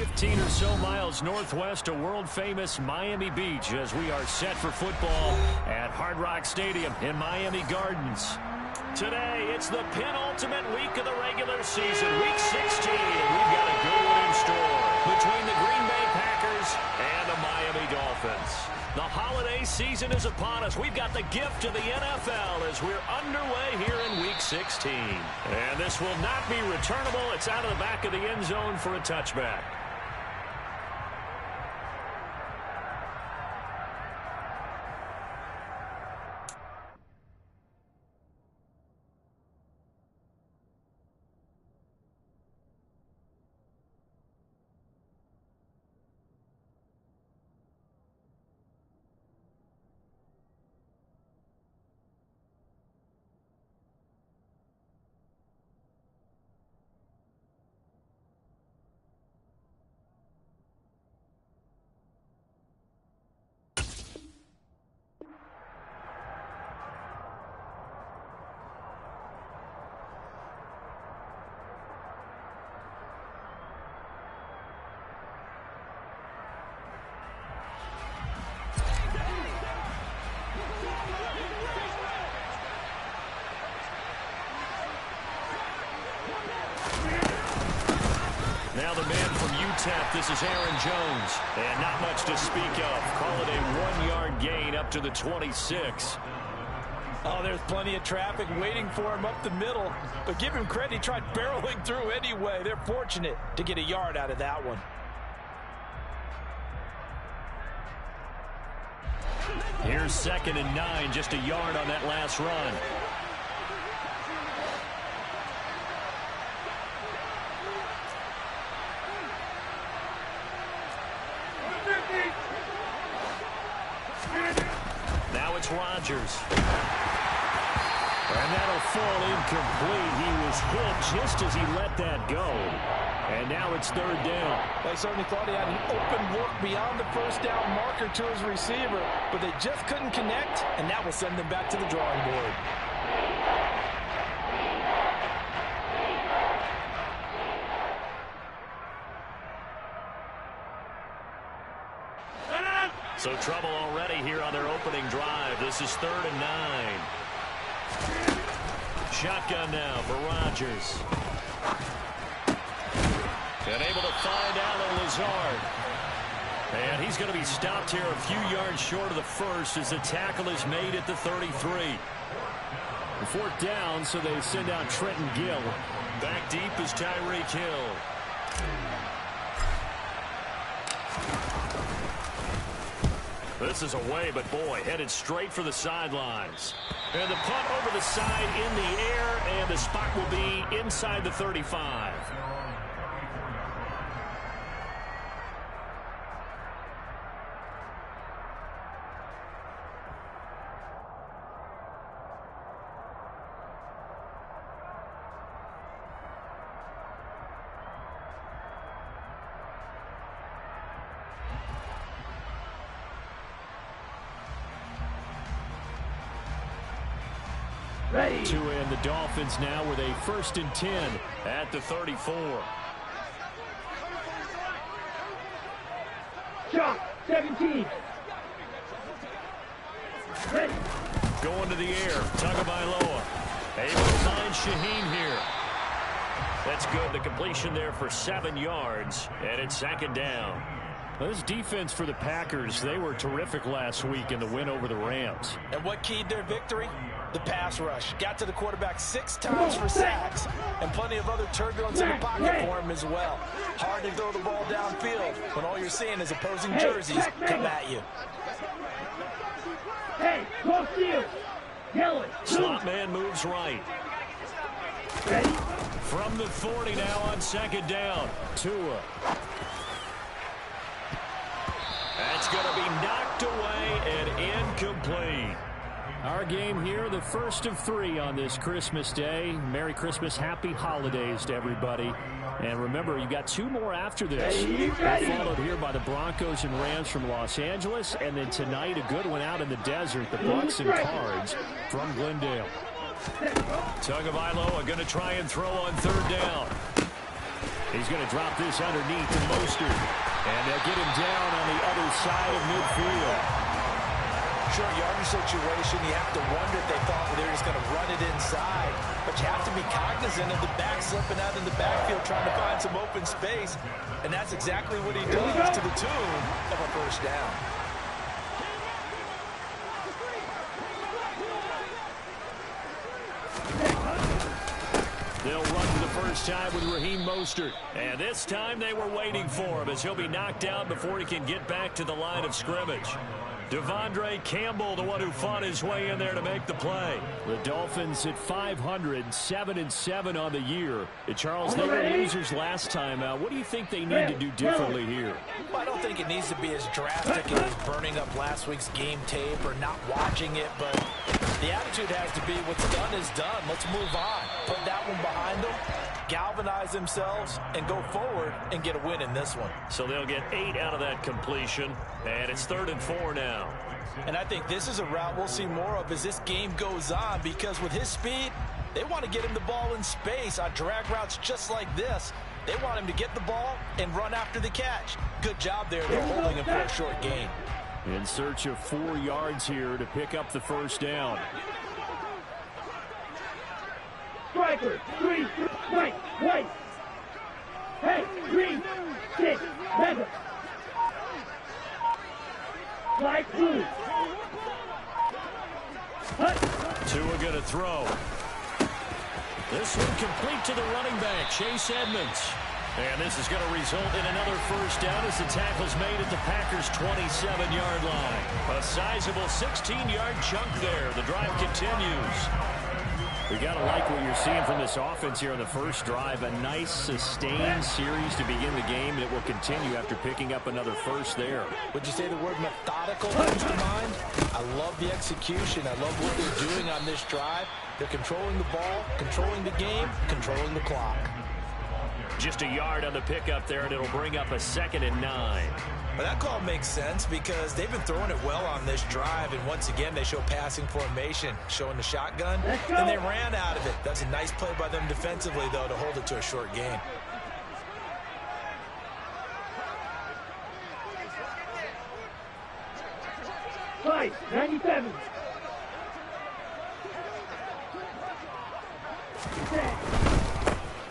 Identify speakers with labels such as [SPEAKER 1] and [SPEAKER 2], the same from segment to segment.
[SPEAKER 1] 15 or so miles northwest of world-famous Miami Beach as we are set for football at Hard Rock Stadium in Miami Gardens. Today, it's the penultimate week of the regular season, Week 16, and we've got a good one in store between the Green Bay Packers and the Miami Dolphins. The holiday season is upon us. We've got the gift of the NFL as we're underway here in Week 16. And this will not be returnable. It's out of the back of the end zone for a touchback. Now the man from UTEP, this is Aaron Jones. And not much to speak of. Call it a 1-yard gain up to the 26.
[SPEAKER 2] Oh, there's plenty of traffic waiting for him up the middle. But give him credit, he tried barreling through anyway. They're fortunate to get a yard out of that one.
[SPEAKER 1] Here's 2nd and 9, just a yard on that last run. Now it's Rodgers. And that'll fall incomplete. He was hit just as he let that go. And now it's 3rd down.
[SPEAKER 2] They certainly thought he had an open look beyond the first down marker to his receiver, but they just couldn't connect, and that will send them back to the drawing board.
[SPEAKER 1] So trouble already here on their opening drive. This is 3rd and 9. Shotgun now for Rodgers. And able to find Allen Lazard. And he's going to be stopped here a few yards short of the first as the tackle is made at the 33. The 4th down, so they send out Trenton Gill. Back deep is Tyreek Hill. This is away, but boy, headed straight for the sidelines. And the punt over the side in the air, and the spot will be inside the 35.
[SPEAKER 3] Ready.
[SPEAKER 1] To end the Dolphins now with a 1st and 10 at the 34.
[SPEAKER 3] Shot 17. Ready.
[SPEAKER 1] Going to the air. Tagovailoa. Able to find Shaheen here. That's good. The completion there for 7 yards. And it's 2nd down. Well, this defense for the Packers, they were terrific last week in the win over the Rams.
[SPEAKER 2] And what keyed their victory? The pass rush. Got to the quarterback 6 times for sacks, and plenty of other turbulence in the pocket for him as well. Hard to throw the ball downfield when all you're seeing is opposing jerseys come at you.
[SPEAKER 3] Hey, close field. Helen.
[SPEAKER 1] Slot man moves right.
[SPEAKER 3] Ready.
[SPEAKER 1] From the 40 now on 2nd down. Tua. That's going to be knocked away and incomplete. Our game here, the first of 3 on this Christmas Day. Merry Christmas, Happy Holidays to everybody. And remember, you got 2 more after this. Followed here by the Broncos and Rams from Los Angeles. And then tonight, a good one out in the desert, the Bucs and Cards from Glendale. Tagovailoa going to try and throw on 3rd down. He's going to drop this underneath to Mostert. And they'll get him down on the other side of midfield.
[SPEAKER 2] Short yardage situation, you have to wonder if they thought they were just going to run it inside. But you have to be cognizant of the back slipping out in the backfield trying to find some open space. And that's exactly what he does to the tune of a first down.
[SPEAKER 1] They'll run for the first time with Raheem Mostert. And this time they were waiting for him as he'll be knocked down before he can get back to the line of scrimmage. Devondre Campbell, the one who fought his way in there to make the play. The Dolphins at 500, 7-7 on the year. Charles, they were losers last time out. What do you think they need to do differently here?
[SPEAKER 2] Well, I don't think it needs to be as drastic as burning up last week's game tape or not watching it, but the attitude has to be what's done is done. Let's move on. Put that one behind them, galvanize themselves, and go forward and get a win in this one.
[SPEAKER 1] So they'll get 8 out of that completion, and it's 3rd and 4 now.
[SPEAKER 2] And I think this is a route we'll see more of as this game goes on, because with his speed, they want to get him the ball in space on drag routes just like this. They want him to get the ball and run after the catch. Good job there. They're holding him for a short gain.
[SPEAKER 1] In search of 4 yards here to pick up the first down.
[SPEAKER 3] Striker, 3, right, white. Hey, 3, 6, mega. Like blue.
[SPEAKER 1] Tua going to throw. This one complete to the running back, Chase Edmonds. And this is going to result in another first down as the tackle's made at the Packers' 27-yard line. A sizable 16-yard chunk there. The drive continues. We got to like what you're seeing from this offense here on the first drive. A nice, sustained series to begin the game that will continue after picking up another first there.
[SPEAKER 2] Would you say the word methodical comes to mind? I love the execution. I love what they're doing on this drive. They're controlling the ball, controlling the game, controlling the clock.
[SPEAKER 1] Just a yard on the pickup there, and it'll bring up a 2nd and 9.
[SPEAKER 2] But that call makes sense because they've been throwing it well on this drive, and once again they show passing formation, showing the shotgun, and they ran out of it. That's a nice play by them defensively, though, to hold it to a short gain.
[SPEAKER 3] Five, 97.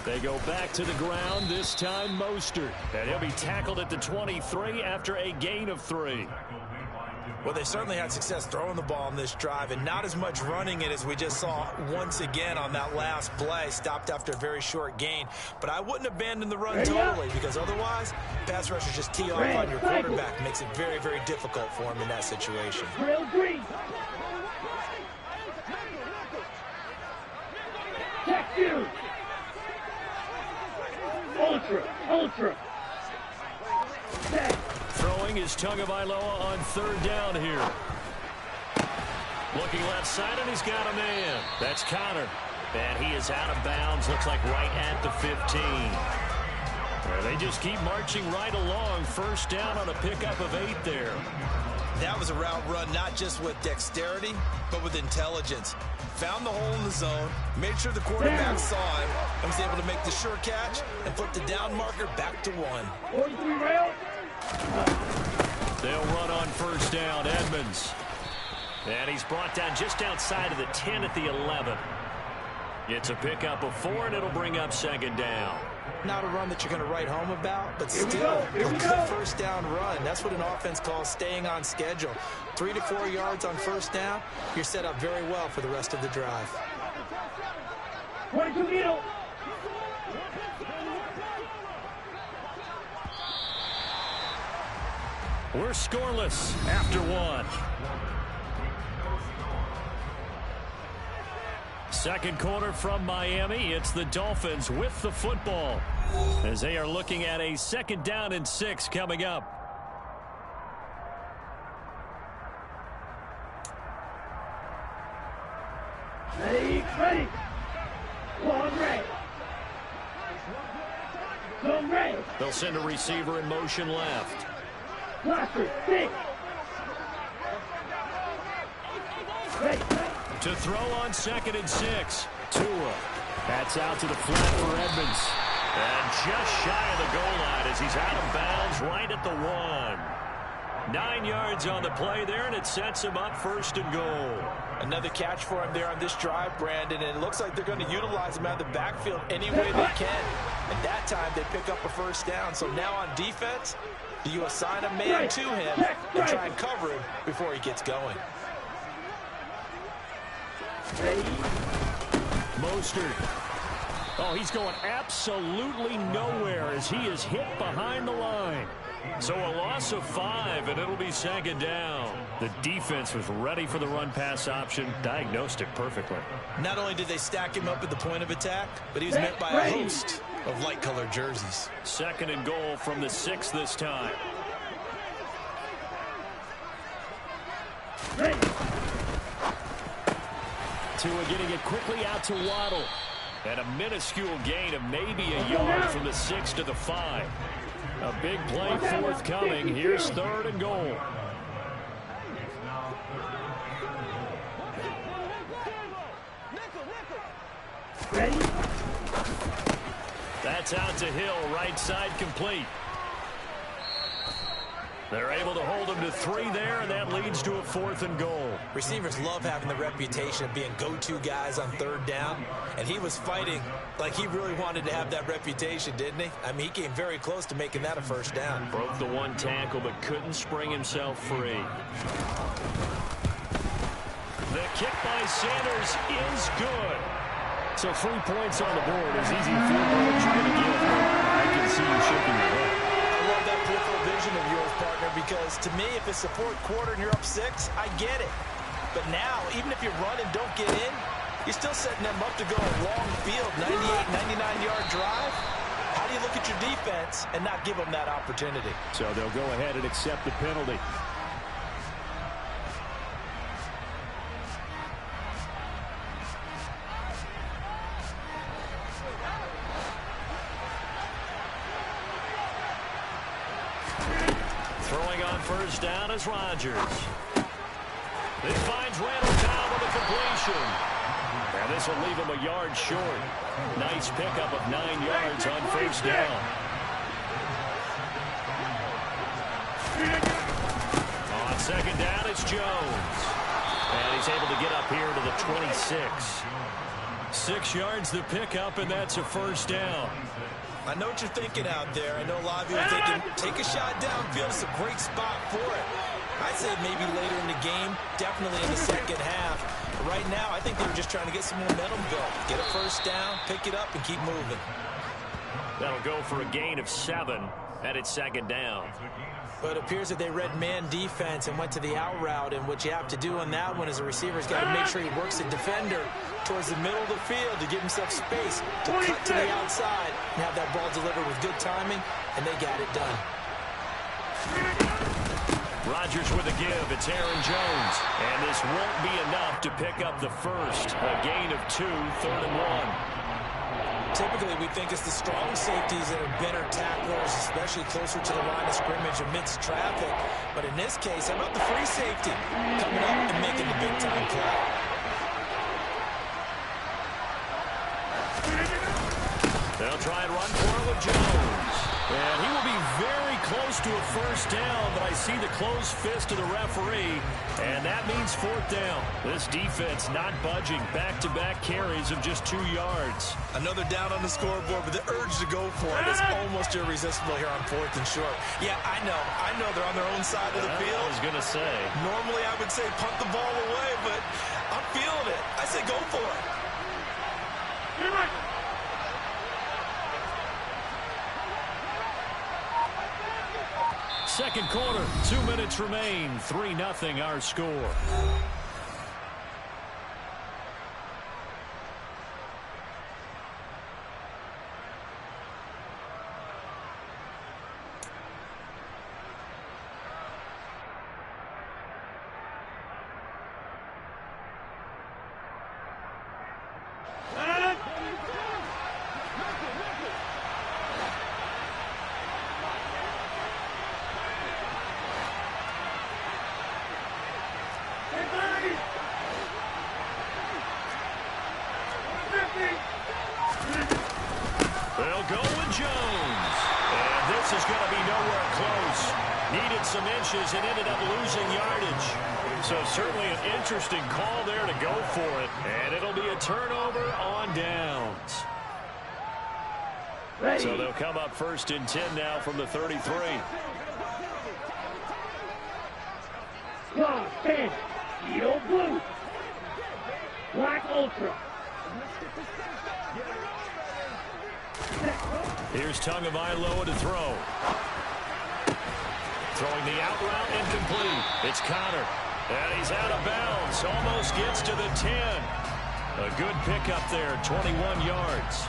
[SPEAKER 1] They go back to the ground, this time Mostert. And he'll be tackled at the 23 after a gain of 3.
[SPEAKER 2] Well, they certainly had success throwing the ball on this drive, and not as much running it as we just saw once again on that last play. Stopped after a very short gain. But I wouldn't abandon the run totally, because otherwise, pass rushers just tee off on your quarterback. Makes it very, very difficult for him in that situation.
[SPEAKER 3] Trail green. Check 2. Ultra. Set.
[SPEAKER 1] Throwing is Tagovailoa on 3rd down here. Looking left side, and he's got a man. That's Connor. And he is out of bounds. Looks like right at the 15. Well, they just keep marching right along. First down on a pickup of 8 there.
[SPEAKER 2] That was a route run not just with dexterity, but with intelligence. Found the hole in the zone, made sure the quarterback saw him, and was able to make the sure catch and flip the down marker back to 1.
[SPEAKER 3] 43 rail.
[SPEAKER 1] They'll run on first down, Edmonds. And he's brought down just outside of the 10 at the 11. It's a pickup of 4, and it'll bring up 2nd down.
[SPEAKER 2] Not a run that you're going to write home about, but still a good first down run. That's what an offense calls staying on schedule. 3 to 4 yards on first down, you're set up very well for the rest of the drive.
[SPEAKER 3] 22 middle.
[SPEAKER 1] We're scoreless after 1. Second quarter from Miami. It's the Dolphins with the football as they are looking at a 2nd down and 6 coming up.
[SPEAKER 3] Ready. Long red. Zone red.
[SPEAKER 1] They'll send a receiver in motion left.
[SPEAKER 3] Blaster, 6. Ready.
[SPEAKER 1] To throw on 2nd and 6. Tua. That's out to the flat for Edmonds. And just shy of the goal line as he's out of bounds right at the 1. 9 yards on the play there, and it sets him up 1st and goal.
[SPEAKER 2] Another catch for him there on this drive, Brandon, and it looks like they're going to utilize him out of the backfield any way they can. And that time, they pick up a 1st down. So now on defense, do you assign a man to him and try and cover him before he gets going?
[SPEAKER 1] Mostert. Oh, he's going absolutely nowhere as he is hit behind the line. So a loss of 5, and it'll be 2nd down. The defense was ready for the run-pass option, diagnosed it perfectly.
[SPEAKER 2] Not only did they stack him up at the point of attack, but he was met by a host of light-colored jerseys.
[SPEAKER 1] 2nd and goal from the 6 this time. Tua getting it quickly out to Waddle. And a minuscule gain of maybe a yard from the 6 to the 5. A big play forthcoming. Here's 3rd and goal. That's out to Hill, right side complete. They're able to hold him to 3 there, and that leads to a 4th and goal.
[SPEAKER 2] Receivers love having the reputation of being go-to guys on 3rd down, and he was fighting like he really wanted to have that reputation, didn't he? I mean, he came very close to making that a 1st down.
[SPEAKER 1] Broke the 1 tackle, but couldn't spring himself free. The kick by Sanders is good. So 3 points on the board is easy to feel good what you're going to give. I can see you shaking your head.
[SPEAKER 2] I love that peripheral vision of yours, partner, because to me, if it's the 4th quarter and you're up 6, I get it. But now, even if you run and don't get in, you're still setting them up to go a long field, 98, 99-yard drive. How do you look at your defense and not give them that opportunity?
[SPEAKER 1] So they'll go ahead and accept the penalty. Throwing on 1st down is Rodgers. He finds Randall Cobb with a completion. And this will leave him a yard short. Nice pickup of 9 yards on 1st down. On 2nd down, it's Jones. And he's able to get up here to the 26. 6 yards the pickup, and that's a 1st down.
[SPEAKER 2] I know what you're thinking out there. I know a lot of you are thinking, take a shot downfield. It's a great spot for it. I'd say maybe later in the game, definitely in the 2nd half. But right now, I think they were just trying to get some momentum built. Get a 1st down, pick it up, and keep moving.
[SPEAKER 1] That'll go for a gain of 7, and it's 2nd down.
[SPEAKER 2] But it appears that they read man defense and went to the out route, and what you have to do on that one is a receiver's got to make sure he works the defender towards the middle of the field to give himself space to cut to the outside and have that ball delivered with good timing, and they got it done.
[SPEAKER 1] Rodgers with a give. It's Aaron Jones. And this won't be enough to pick up the 1st. A gain of 2, 3rd and 1.
[SPEAKER 2] Typically, we think it's the strong safeties that are better tacklers, especially closer to the line of scrimmage amidst traffic. But in this case, how about the free safety coming up and making the big-time play?
[SPEAKER 1] They'll try and run for it with Jones. And he will be very close to a 1st down, but I see the closed fist of the referee, and that means 4th down. This defense not budging. Back-to-back carries of just 2 yards.
[SPEAKER 2] Another down on the scoreboard, but the urge to go for it is almost irresistible here on 4th and short. Yeah, I know they're on their own side of the field.
[SPEAKER 1] I was going to say.
[SPEAKER 2] Normally I would say punt the ball away, but I'm feeling it. I say go for it.
[SPEAKER 1] Second quarter, 2 minutes remain. 3-0 our score. is going to be nowhere close. Needed some inches and ended up losing yardage. So certainly an interesting call there to go for it. And it'll be a turnover on downs.
[SPEAKER 3] Ready.
[SPEAKER 1] So they'll come up 1st and 10 now from the 33.
[SPEAKER 3] Long 10. Steel blue. Black ultra.
[SPEAKER 1] Here's Tagovailoa to throw. Throwing the out route incomplete. It's Connor. And he's out of bounds. Almost gets to the 10. A good pickup there, 21 yards.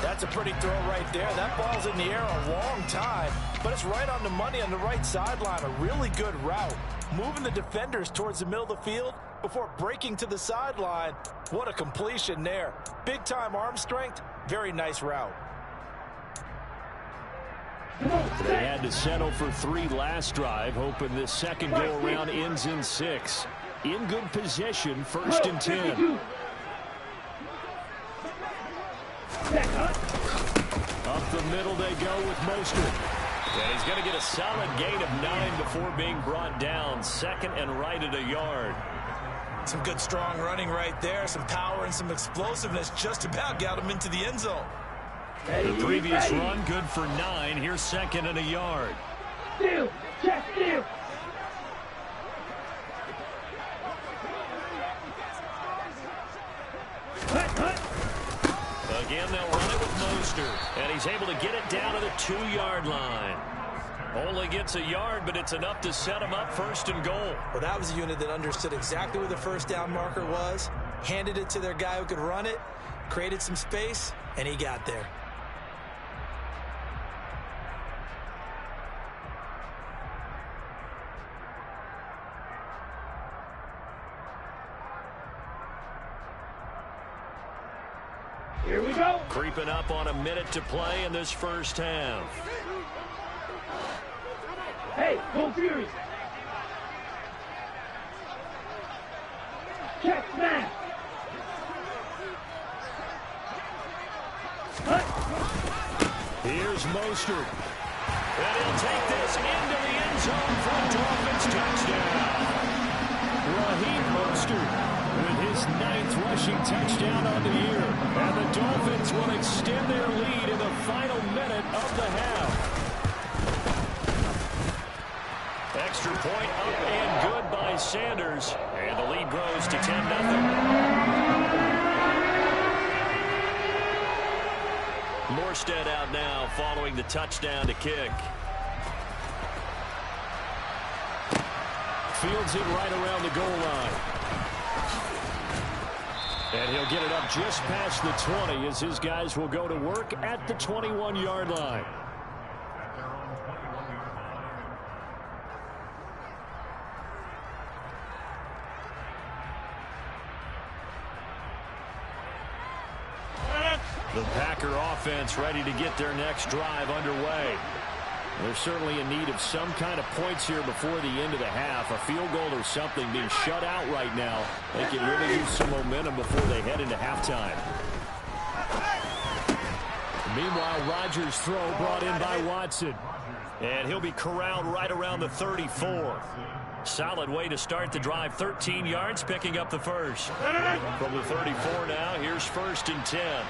[SPEAKER 2] That's a pretty throw right there. That ball's in the air a long time, but it's right on the money on the right sideline. A really good route. Moving the defenders towards the middle of the field before breaking to the sideline. What a completion there. Big-time arm strength. Very nice route.
[SPEAKER 1] They had to settle for 3 last drive, hoping this second go-around ends in 6. In good position, 1st and 10. Up the middle they go with Mostert. And he's going to get a solid gain of 9 before being brought down. 2nd and right at a yard.
[SPEAKER 2] Some good strong running right there. Some power and some explosiveness just about got him into the end zone.
[SPEAKER 1] The previous run good for 9. Here's 2nd and a yard.
[SPEAKER 3] Steal. Check steal.
[SPEAKER 1] Again, they'll run it with Mostert. And he's able to get it down to the 2-yard line. Only gets a yard, but it's enough to set him up 1st and goal.
[SPEAKER 2] Well, that was a unit that understood exactly where the first down marker was, handed it to their guy who could run it, created some space, and he got there.
[SPEAKER 3] Here we go.
[SPEAKER 1] Creeping up on a minute to play in this first half.
[SPEAKER 3] Hey, go Fury. Check smash.
[SPEAKER 1] Here's Mostert. And he'll take this into the end zone for a Dolphins touchdown. Raheem Mostert with his 9th rushing touchdown on the year. And the Dolphins will extend their lead in the final minute of the half. Extra point up and good by Sanders. And the lead grows to 10-0. Morstead out now following the touchdown to kick. Fields it right around the goal line. And he'll get it up just past the 20 as his guys will go to work at the 21-yard line. The Packer offense ready to get their next drive underway. They're certainly in need of some kind of points here before the end of the half. A field goal or something, being shut out right now. They can really use some momentum before they head into halftime. Meanwhile, Rodgers' throw brought in by Watson. And he'll be corralled right around the 34. Solid way to start the drive. 13 yards, picking up the first. From the 34 now, here's 1st and 10.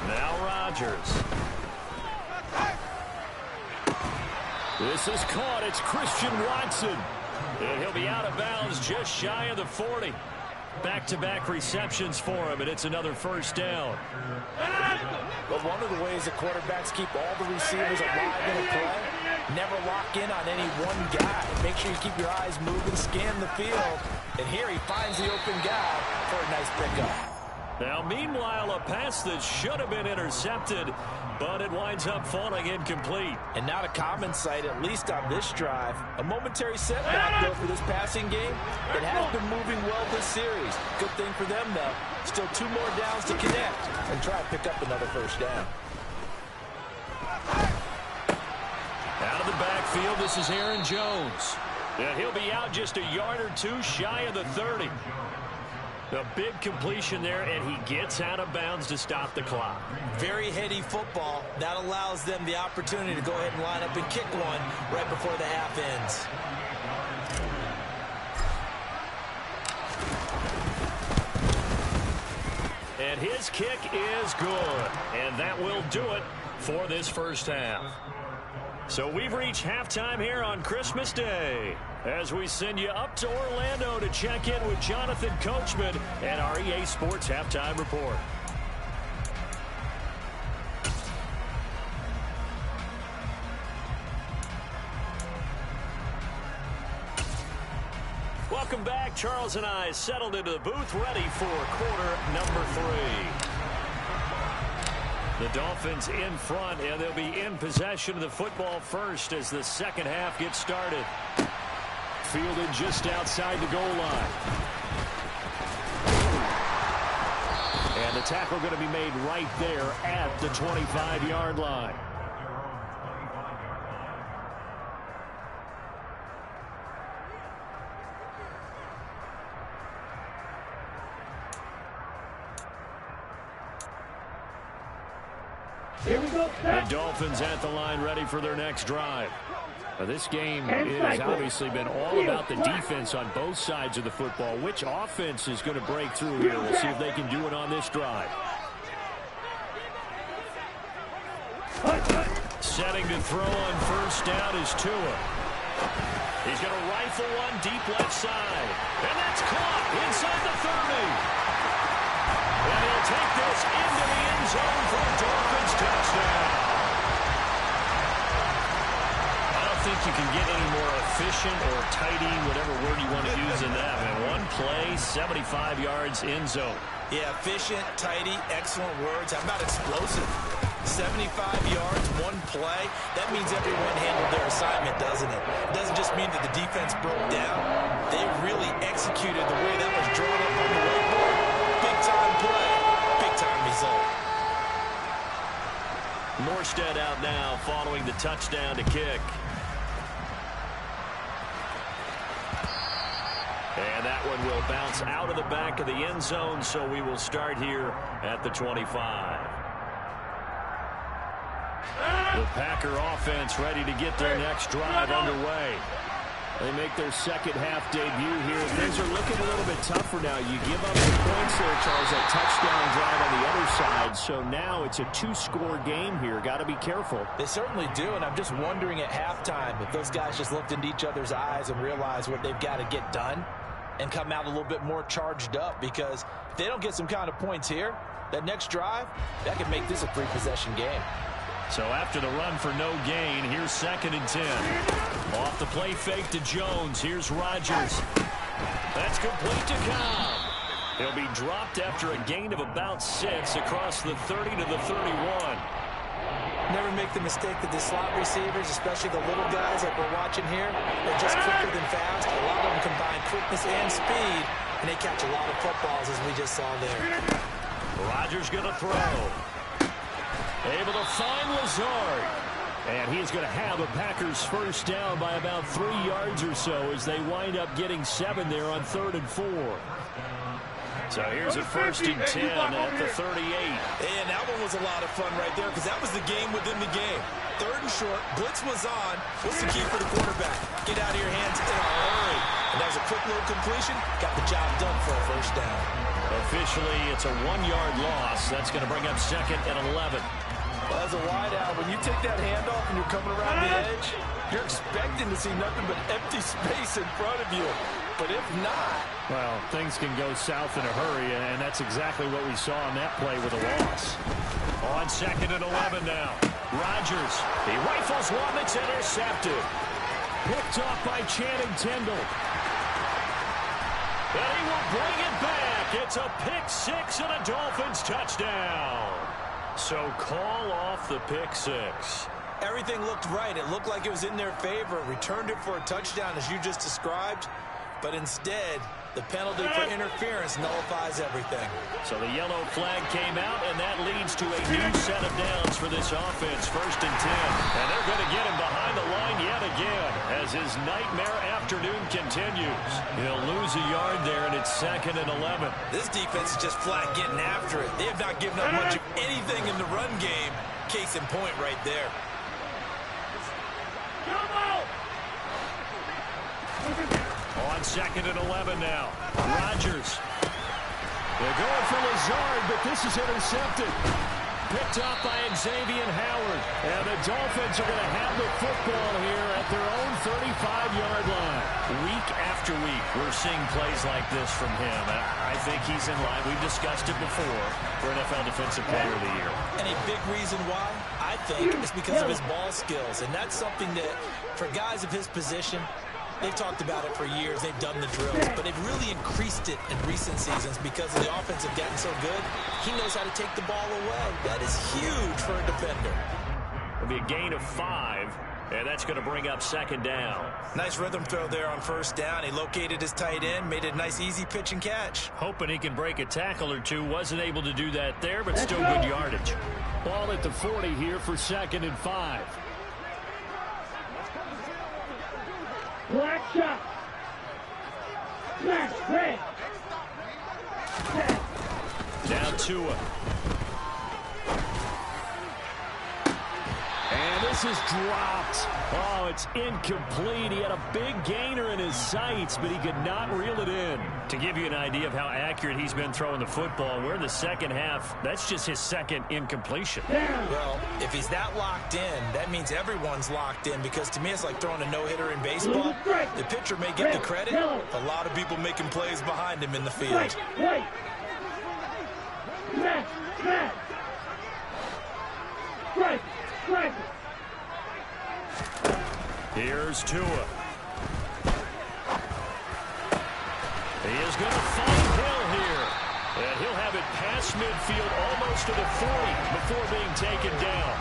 [SPEAKER 1] Now Rodgers. This is caught. It's Christian Watson. And he'll be out of bounds just shy of the 40. Back-to-back receptions for him, and it's another first down.
[SPEAKER 2] But one of the ways that quarterbacks keep all the receivers alive in a play, never lock in on any one guy. Make sure you keep your eyes moving, scan the field. And here he finds the open guy for a nice pickup.
[SPEAKER 1] Now, meanwhile, a pass that should have been intercepted, but it winds up falling incomplete.
[SPEAKER 2] And not a common sight, at least on this drive. A momentary setback, though, for this passing game. It has been moving well this series. Good thing for them, though. Still 2 more downs to connect and try to pick up another first down.
[SPEAKER 1] Out of the backfield, this is Aaron Jones. And he'll be out just a yard or 2 shy of the 30. A big completion there, and he gets out of bounds to stop the clock.
[SPEAKER 2] Very heady football. That allows them the opportunity to go ahead and line up and kick one right before the half ends.
[SPEAKER 1] And his kick is good. And that will do it for this first half. So we've reached halftime here on Christmas Day as we send you up to Orlando to check in with Jonathan Coachman and our EA Sports Halftime Report. Welcome back. Charles and I settled into the booth ready for quarter number 3. The Dolphins in front, and they'll be in possession of the football first as the second half gets started. Fielded just outside the goal line. And the tackle going to be made right there at the 25-yard line.
[SPEAKER 3] Here we go.
[SPEAKER 1] The Dolphins at the line ready for their next drive. Now, this game has obviously been all about the defense on both sides of the football. Which offense is going to break through here? We'll see if they can do it on this drive. Setting to throw on first down is Tua. He's going to rifle one deep left side. And that's caught inside the 30. And he'll take this into the end zone for a Dolphins touchdown. I don't think you can get any more efficient or tidy, whatever word you want to use in that. Man, one play, 75 yards, end zone.
[SPEAKER 2] Yeah, efficient, tidy, excellent words. How about explosive? 75 yards, one play. That means everyone handled their assignment, doesn't it? It doesn't just mean that the defense broke down. They really executed the way that was drawn up on the whiteboard. Big-time play, big-time result.
[SPEAKER 1] Morstead out now following the touchdown to kick. And that one will bounce out of the back of the end zone, so we will start here at the 25. The Packer offense ready to get their next drive underway. They make their second half debut here. Things are looking a little bit tougher now. You give up the points there, Charles, that touchdown drive on the other side. So now it's a 2-score game here. Got to be careful.
[SPEAKER 2] They certainly do, and I'm just wondering at halftime if those guys just looked into each other's eyes and realized what they've got to get done and come out a little bit more charged up, because if they don't get some kind of points here, that next drive, that could make this a 3-possession game.
[SPEAKER 1] So after the run for no gain, here's 2nd and 10. Off the play fake to Jones. Here's Rodgers. That's complete to Cobb. He'll be dropped after a gain of about 6 across the 30 to the 31.
[SPEAKER 2] Never make the mistake that the slot receivers, especially the little guys like we're watching here, they're just quicker than fast. A lot of them combine quickness and speed, and they catch a lot of footballs, as we just saw there.
[SPEAKER 1] Rodgers going to throw. Able to find Lazard. And he's going to have a Packers first down by about 3 yards or so as they wind up getting 7 there on 3rd and 4. So here's a 1st and 10 at the 38.
[SPEAKER 2] And that one was a lot of fun right there, because that was the game within the game. 3rd and short, blitz was on. What's the key for the quarterback? Get out of your hands in a hurry. And that was a quick little completion. Got the job done for a first down.
[SPEAKER 1] Officially, it's a 1-yard loss. That's going to bring up 2nd and 11.
[SPEAKER 2] Well, as a wideout, when you take that handoff and you're coming around the edge, you're expecting to see nothing but empty space in front of you. But if not...
[SPEAKER 1] Well, things can go south in a hurry, and that's exactly what we saw on that play with a loss. On 2nd and 11 now. Rodgers, he rifles one that's intercepted. Picked off by Channing Tindall. And he will bring it back. It's a pick 6 and a Dolphins touchdown. So call off the pick 6.
[SPEAKER 2] Everything looked right. It looked like it was in their favor. Returned it for a touchdown, as you just described. But instead, The penalty for interference nullifies everything.
[SPEAKER 1] So the yellow flag came out, and that leads to a new set of downs for this offense. 1st and 10. And they're going to get him behind the line yet again as his nightmare afternoon continues. He'll lose a yard there, and it's 2nd and 11.
[SPEAKER 2] This defense is just flat getting after it. They have not given up much of anything in the run game. Case in point right there.
[SPEAKER 1] On 2nd and 11 now. Rodgers. They're going for Lazard, but this is intercepted. Picked up by Xavier Howard. And the Dolphins are going to have the football here at their own 35-yard line. Week after week, we're seeing plays like this from him. I think he's in line. We've discussed it before for NFL Defensive Player of the Year.
[SPEAKER 2] And a big reason why, I think, is because of his ball skills. And that's something that, for guys of his position, they've talked about it for years. They've done the drills. But they've really increased it in recent seasons because the offense have gotten so good. He knows how to take the ball away. That is huge for a defender.
[SPEAKER 1] It'll be a gain of 5. And that's going to bring up 2nd down.
[SPEAKER 2] Nice rhythm throw there on 1st down. He located his tight end, made it a nice easy pitch and catch.
[SPEAKER 1] Hoping he can break a tackle or two. Wasn't able to do that there, but still good yardage. Ball at the 40 here for 2nd and 5.
[SPEAKER 3] Black shot. Smash, red.
[SPEAKER 1] Down Tua. And this is dropped. Oh, it's incomplete. He had a big gainer in his sights, but he could not reel it in. To give you an idea of how accurate he's been throwing the football, we're in the 2nd half. That's just his 2nd incompletion.
[SPEAKER 2] Well, if he's that locked in, that means everyone's locked in, because to me it's like throwing a no-hitter in baseball. The pitcher may get the credit. A lot of people making plays behind him in the field.
[SPEAKER 3] Smash, smash. Strike, strike.
[SPEAKER 1] Here's Tua. He is going to find Hill here. And he'll have it past midfield almost to the 40 before being taken down.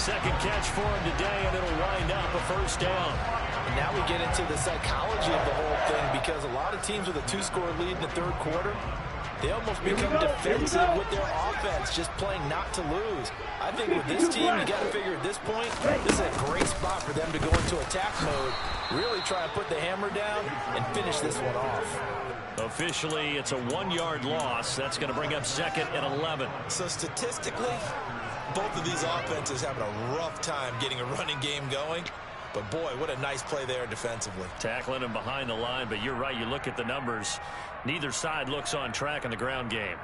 [SPEAKER 1] 2nd catch for him today, and it'll wind up a 1st down.
[SPEAKER 2] And now we get into the psychology of the whole thing, because a lot of teams with a 2-score lead in the 3rd quarter, they almost become defensive with their offense, just playing not to lose. I think with this team, you got to figure at this point, this is a great spot for them to go into attack mode, really try and put the hammer down and finish this one off.
[SPEAKER 1] Officially, it's a 1-yard loss. That's going to bring up 2nd and 11.
[SPEAKER 2] So statistically, both of these offenses having a rough time getting a running game going. But, boy, what a nice play there defensively.
[SPEAKER 1] Tackling him behind the line, but you're right. You look at the numbers. Neither side looks on track in the ground game.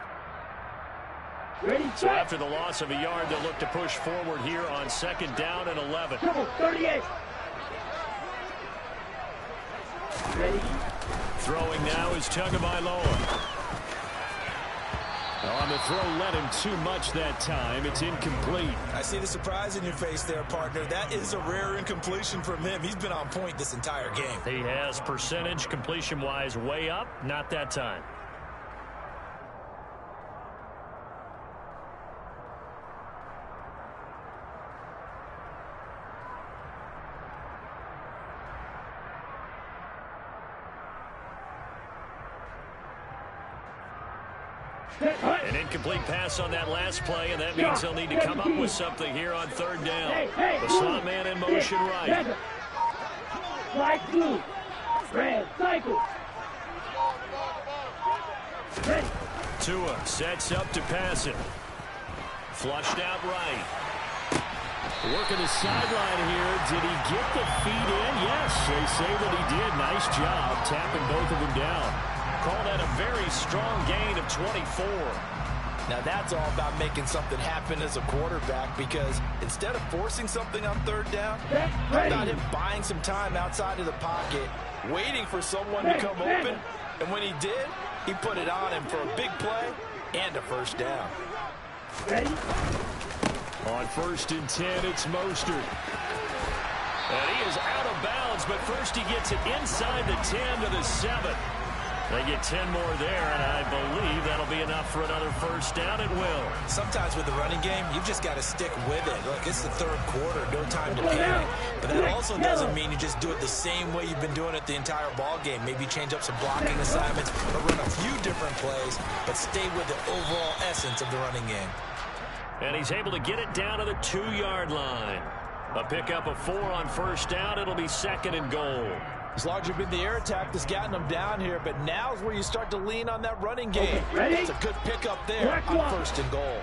[SPEAKER 1] So after the loss of a yard, they'll look to push forward here on 2nd down and 11.
[SPEAKER 3] 38. Ready?
[SPEAKER 1] Throwing now is Tagovailoa. On the throw, let him too much that time. It's incomplete.
[SPEAKER 2] I see the surprise in your face there, partner. That is a rare incompletion from him. He's been on point this entire game.
[SPEAKER 1] He has percentage completion-wise way up. Not that time. An incomplete pass on that last play, and that means he'll need to come up with something here on 3rd down. The slot man in motion right.
[SPEAKER 3] Light blue. Red, cycle. Ready.
[SPEAKER 1] Tua sets up to pass it. Flushed out right. Working the sideline here. Did he get the feet in? Yes, they say that he did. Nice job tapping both of them down. Call that a very strong gain of 24.
[SPEAKER 2] Now that's all about making something happen as a quarterback, because instead of forcing something on 3rd down, how about him buying some time outside of the pocket, waiting for someone to come open, and when he did, he put it on him for a big play and a 1st down.
[SPEAKER 3] Ready?
[SPEAKER 1] On 1st and 10, it's Mostert. And he is out of bounds, but first he gets it inside the 10 to the 7. They get 10 more there, and I believe that'll be enough for another first down. It will.
[SPEAKER 2] Sometimes with the running game, you've just got to stick with it. Look, it's the third quarter, no time to panic. But that also doesn't mean you just do it the same way you've been doing it the entire ball game. Maybe change up some blocking assignments or run a few different plays, but stay with the overall essence of the running game.
[SPEAKER 1] And he's able to get it down to the 2-yard line. A pickup of 4 on first down. It'll be 2nd and goal.
[SPEAKER 2] It's largely been the air attack that's gotten them down here, but now's where you start to lean on that running game. It's a good pickup there on 1st and goal.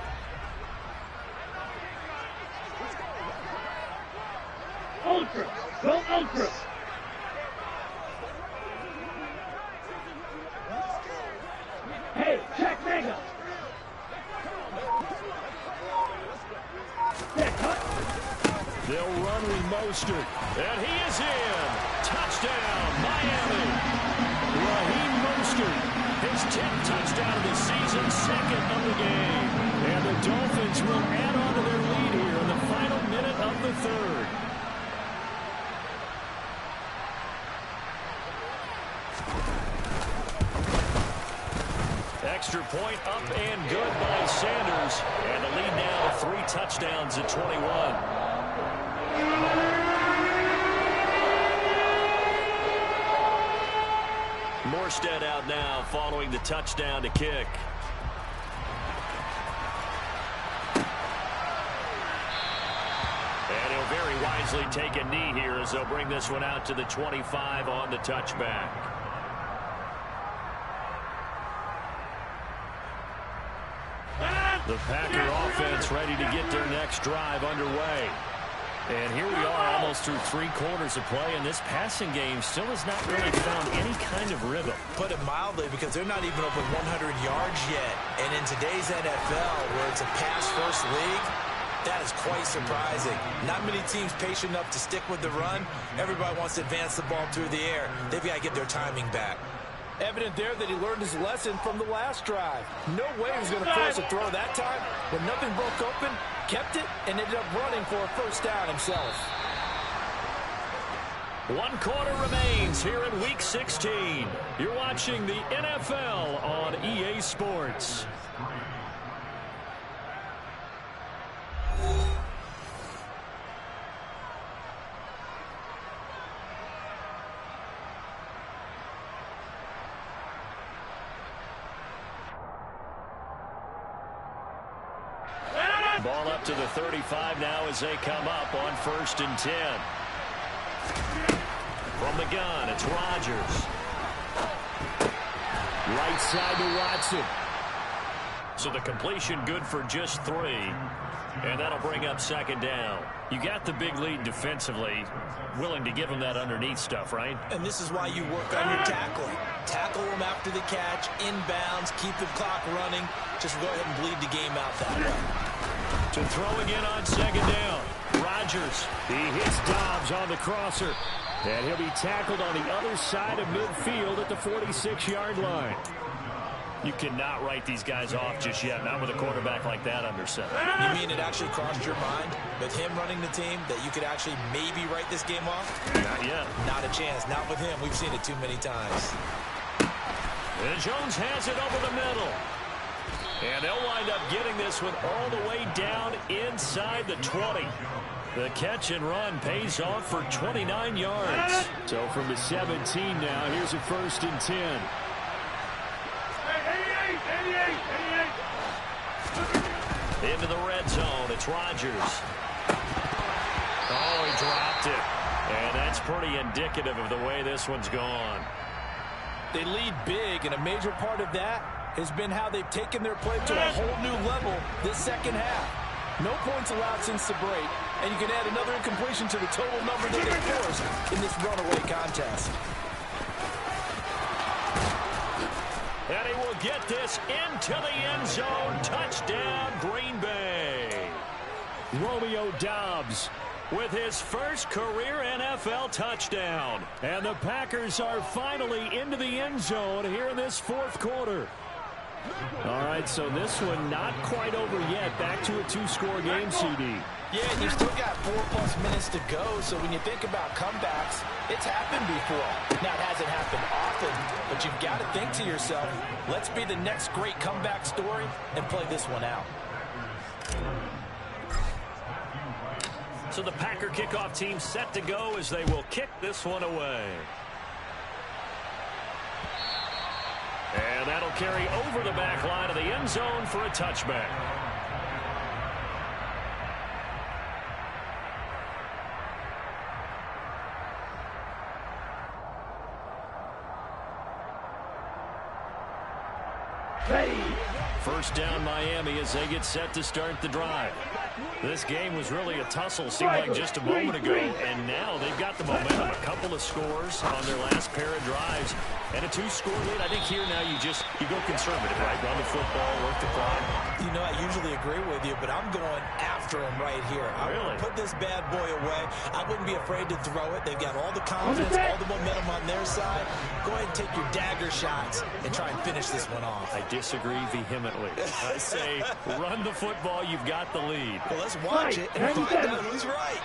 [SPEAKER 3] Ultra. Go ultra. Hey, check mega.
[SPEAKER 1] They'll run with Mostert, and he is in. Touchdown, Miami. Raheem Mostert, his 10th touchdown of the season, 2nd of the game. And the Dolphins will add on to their lead here in the final minute of the 3rd. Extra point up and good by Sanders. And the lead now to 3 touchdowns at 21. Morstead out now following the touchdown to kick. And he'll very wisely take a knee here as they'll bring this one out to the 25 on the touchback. The Packer offense ready to get their next drive underway. And here we are almost through 3 quarters of play, and this passing game still has not really found any kind of rhythm.
[SPEAKER 2] Put it mildly, because they're not even over 100 yards yet. And in today's NFL, where it's a pass-first league, that is quite surprising. Not many teams patient enough to stick with the run. Everybody wants to advance the ball through the air. They've got to get their timing back. Evident there that he learned his lesson from the last drive. No way he was going to force a throw that time. When nothing broke open, kept it, and ended up running for a first down himself.
[SPEAKER 1] 1 quarter remains here in Week 16. You're watching the NFL on EA Sports. Ball up to the 35 now as they come up on 1st and 10. From the gun, it's Rodgers. Right side to Watson. So the completion good for just 3. And that'll bring up 2nd down. You got the big lead defensively. Willing to give them that underneath stuff, right?
[SPEAKER 2] And this is why you work on your tackling. Tackle them after the catch, inbounds, keep the clock running. Just go ahead and bleed the game out that way.
[SPEAKER 1] To throw again on 2nd down. Rodgers, he hits Dobbs on the crosser. And he'll be tackled on the other side of midfield at the 46-yard line. You cannot write these guys off just yet, not with a quarterback like that under center.
[SPEAKER 2] You mean it actually crossed your mind with him running the team that you could actually maybe write this game off?
[SPEAKER 1] Not yet.
[SPEAKER 2] Not a chance. Not with him. We've seen it too many times.
[SPEAKER 1] And Jones has it over the middle. And they'll wind up getting this one all the way down inside the 20. The catch and run pays off for 29 yards. So from the 17 now, here's a 1st and 10. Into the red zone, it's Rodgers. Oh, he dropped it. And that's pretty indicative of the way this one's gone.
[SPEAKER 2] They lead big, and a major part of that has been how they've taken their play to a whole new level this second half. No points allowed since the break, and you can add another incompletion to the total number that they forced in this runaway contest.
[SPEAKER 1] And he will get this into the end zone. Touchdown, Green Bay. Romeo Dobbs with his first career NFL touchdown. And the Packers are finally into the end zone here in this 4th quarter. All right, so this one not quite over yet. Back to a 2-score game, CD.
[SPEAKER 2] Yeah, you've still got 4+ minutes to go, so when you think about comebacks, it's happened before. Now, it hasn't happened often. often, but you've got to think to yourself, let's be the next great comeback story and play this one out.
[SPEAKER 1] So the Packer kickoff team set to go as they will kick this one away. And that'll carry over the back line of the end zone for a touchback.
[SPEAKER 3] Ready.
[SPEAKER 1] First down Miami as they get set to start the drive. This game was really a tussle, seemed like just a moment ago, and now they've got the momentum. A couple of scores on their last pair of drives, and a 2-score lead. I think here now you go conservative, right? Run the football, work the clock.
[SPEAKER 2] You know, I usually agree with you, but I'm going after him right here. I
[SPEAKER 1] Really?
[SPEAKER 2] put this bad boy away. I wouldn't be afraid to throw it. They've got all the confidence, all the momentum on their side. Go ahead and take your dagger shots and try and finish this one off.
[SPEAKER 1] I disagree vehemently. I say run the football. You've got the lead.
[SPEAKER 2] Well, let's watch it and find out who's right.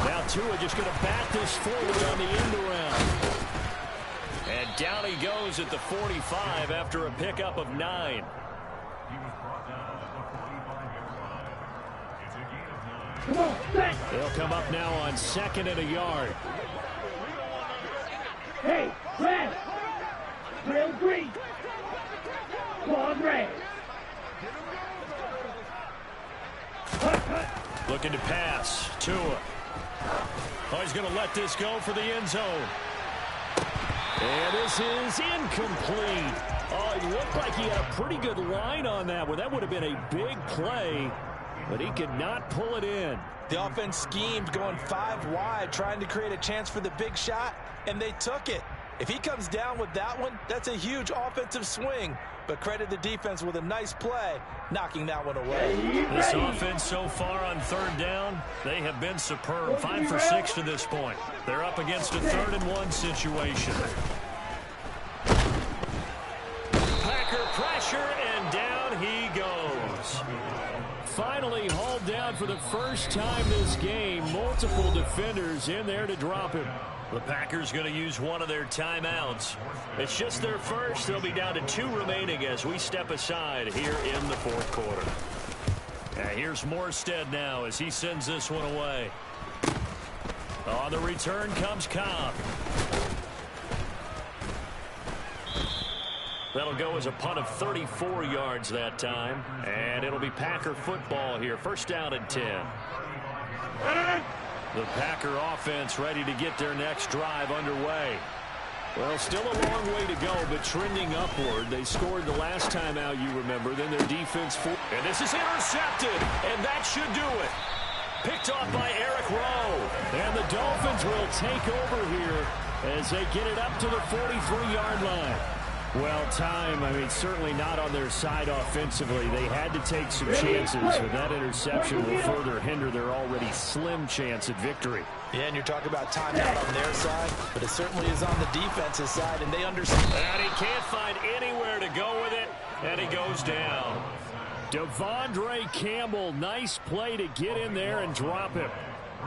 [SPEAKER 1] Now Tua just going to bat this forward on the end around. And down he goes at the 45 after a pickup of 9. They'll come up now on 2nd and a yard.
[SPEAKER 3] Hey, red. Trail green. Squad red.
[SPEAKER 1] Looking to pass. Tua. Oh, he's going to let this go for the end zone. And this is incomplete. Oh, it looked like he had a pretty good line on that one. That would have been a big play, but he could not pull it in.
[SPEAKER 2] The offense schemed going 5 wide, trying to create a chance for the big shot, and they took it. If he comes down with that one, that's a huge offensive swing. But credit the defense with a nice play, knocking that one away.
[SPEAKER 1] This offense so far on 3rd down, they have been superb. 5 for 6 to this point. They're up against a 3rd and 1 situation. Packer pressure, and down he goes. Finally hauled down for the first time this game. Multiple defenders in there to drop him. The Packers going to use one of their timeouts. It's just their first. They'll be down to 2 remaining as we step aside here in the 4th quarter. Here's Morstead now as he sends this one away. On the return comes Cobb. That'll go as a punt of 34 yards that time. And it'll be Packer football here. First down and 10. The Packer offense ready to get their next drive underway. Well, still a long way to go, but trending upward. They scored the last time out, you remember. Then their defense... And this is intercepted, and that should do it. Picked off by Eric Rowe. And the Dolphins will take over here as they get it up to the 43-yard line. Well, certainly not on their side offensively. They had to take some chances, but that interception will further hinder their already slim chance at victory.
[SPEAKER 2] Yeah, and you're talking about timeout on their side, but it certainly is on the defensive side, and they understand.
[SPEAKER 1] And he can't find anywhere to go with it, and he goes down. Devondre Campbell, nice play to get in there and drop him.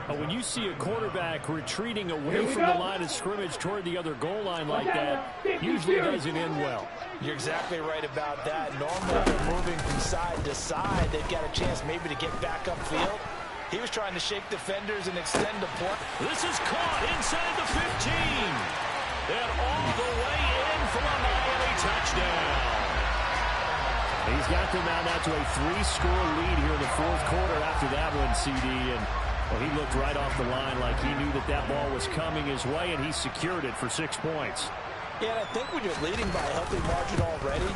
[SPEAKER 1] When you see a quarterback retreating away from the line of scrimmage toward the other goal line like that, usually doesn't end well.
[SPEAKER 2] You're exactly right about that. Normally, they're moving from side to side. They've got a chance maybe to get back upfield. He was trying to shake defenders and extend the point.
[SPEAKER 1] This is caught inside the 15. And all the way in for a Miami touchdown. He's got them now to a 3-score lead here in the 4th quarter after that one, CD. And well, he looked right off the line like he knew that that ball was coming his way, and he secured it for 6 points.
[SPEAKER 2] Yeah, and I think when you're leading by a healthy margin already,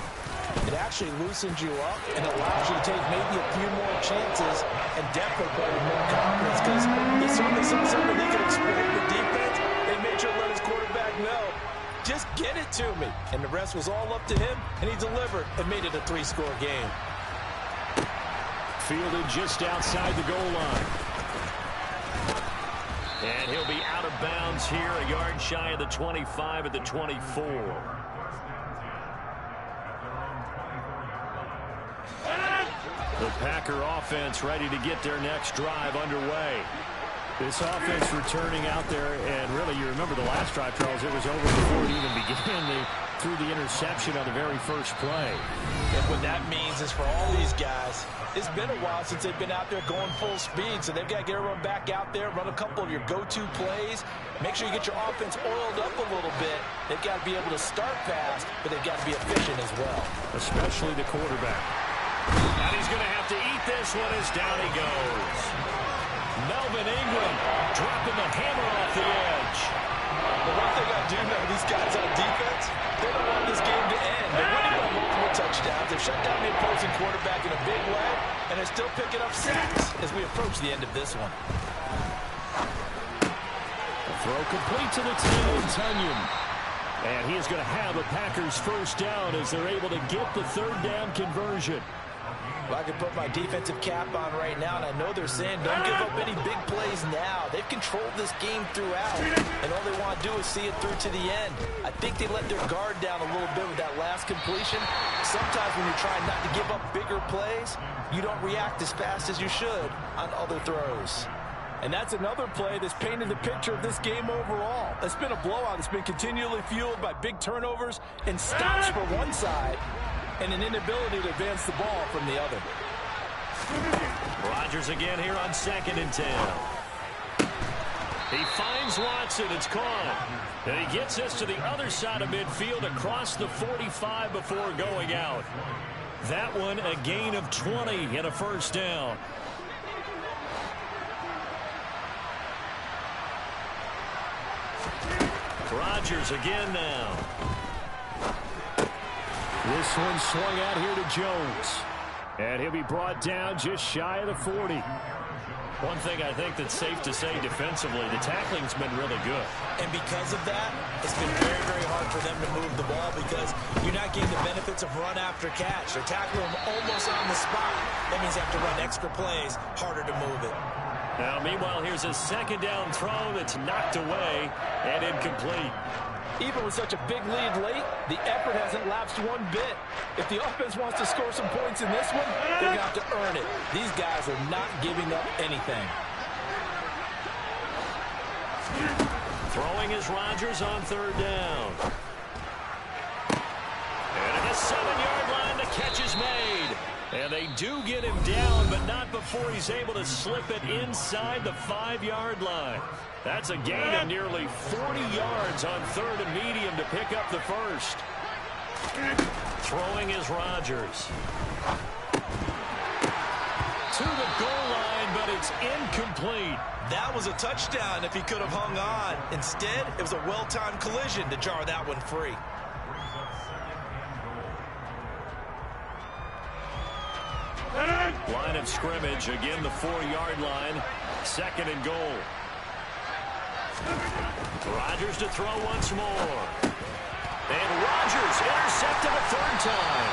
[SPEAKER 2] it actually loosens you up and allows you to take maybe a few more chances and definitely play with more confidence, because he certainly saw something he could exploit the defense and made sure to let his quarterback know, just get it to me. And the rest was all up to him, and he delivered and made it a 3-score game.
[SPEAKER 1] Fielded just outside the goal line. And he'll be out of bounds here, a yard shy of the 25 at the 24. The Packer offense ready to get their next drive underway. This offense returning out there, and really, you remember the last drive, Charles, it was over before it even began. They threw the interception on the very first play.
[SPEAKER 2] And what that means is for all these guys, it's been a while since they've been out there going full speed, so they've got to get everyone back out there, run a couple of your go-to plays, make sure you get your offense oiled up a little bit. They've got to be able to start fast, but they've got to be efficient as well.
[SPEAKER 1] Especially the quarterback. And he's going to have to eat this one as down he goes. Melvin Ingram dropping the hammer off the edge.
[SPEAKER 2] The one thing I do know, these guys on defense, they don't want this game to end. They're winning by multiple touchdowns. They've shut down the opposing quarterback in a big way, and they're still picking up sacks as we approach the end of this one.
[SPEAKER 1] A throw complete to the tail of Tunyon. And he is going to have a Packers first down as they're able to get the third down conversion.
[SPEAKER 2] Well, I can put my defensive cap on right now, and I know they're saying don't give up any big plays now. They've controlled this game throughout, and all they want to do is see it through to the end. I think they let their guard down a little bit with that last completion. Sometimes when you're trying not to give up bigger plays, you don't react as fast as you should on other throws.
[SPEAKER 4] And that's another play that's painted the picture of this game overall. It's been a blowout. It's been continually fueled by big turnovers and stops for one side, and an inability to advance the ball from the other.
[SPEAKER 1] Rodgers again here on 2nd and 10. He finds Watson. It's caught. And he gets us to the other side of midfield across the 45 before going out. That one a gain of 20 and a first down. Rodgers again now. This one swung out here to Jones. And he'll be brought down just shy of the 40. One thing I think that's safe to say defensively, the tackling's been really good.
[SPEAKER 2] And because of that, it's been very, very hard for them to move the ball because you're not getting the benefits of run after catch. They're tackling them almost on the spot. That means they have to run extra plays, harder to move it.
[SPEAKER 1] Now, meanwhile, here's a second down throw that's knocked away and incomplete.
[SPEAKER 4] Even with such a big lead late, the effort hasn't lapsed one bit. If the offense wants to score some points in this one, they're going to have to earn it. These guys are not giving up anything.
[SPEAKER 1] Throwing is Rodgers on third down. And at the 7-yard line, the catch is made. And they do get him down, but not before he's able to slip it inside the 5-yard line. That's a gain of nearly 40 yards on third and medium to pick up the first. Throwing is Rodgers. To the goal line, but it's incomplete.
[SPEAKER 2] That was a touchdown if he could have hung on. Instead, it was a well-timed collision to jar that one free.
[SPEAKER 1] Line of scrimmage, again the 4-yard line, 2nd and goal. Rodgers to throw once more. And Rodgers intercepted a third time.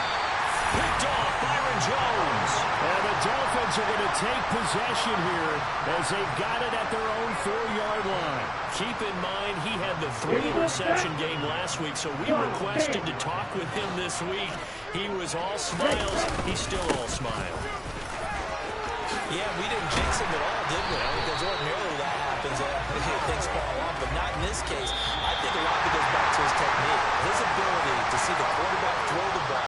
[SPEAKER 1] Picked off Byron Jones. And the Dolphins are going to take possession here as they've got it at their own 4-yard line. Keep in mind he had the 3-interception game last week, so we requested to talk with him this week. He was all smiles. He's still all smile.
[SPEAKER 2] Yeah, we didn't jinx him at all, did we? Because ordinarily that happens. Things fall off, but not in this case. I think a lot of it goes back to his technique. His ability to see the quarterback throw the